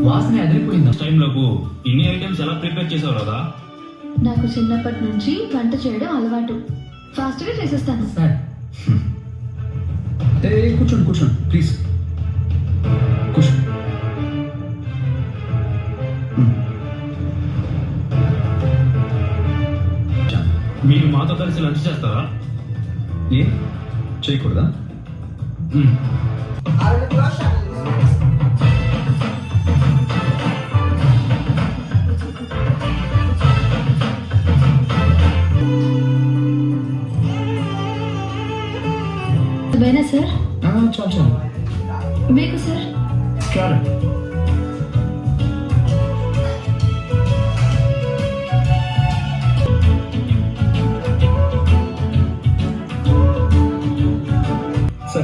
వాసన ఎదిరిపోయింది. టైంలోపు ఇన్ని ఐటమ్స్ ఎలా ప్రిపేర్ చేసావు రాదా? నాకు చిన్నప్పటి నుంచి వంట చేయడం అలవాటు. ఫాస్ట్గా చేసేస్తాను. సార్ కూర్చోండి కూర్చోండి ప్లీజ్ కూర్చోండి. మీరు మాతో కలిసి లంచ్ చేస్తారా? ఏ చేయకూడదా? అవేనా సార్? చాలు చాలు మీకు సార్? చాలు.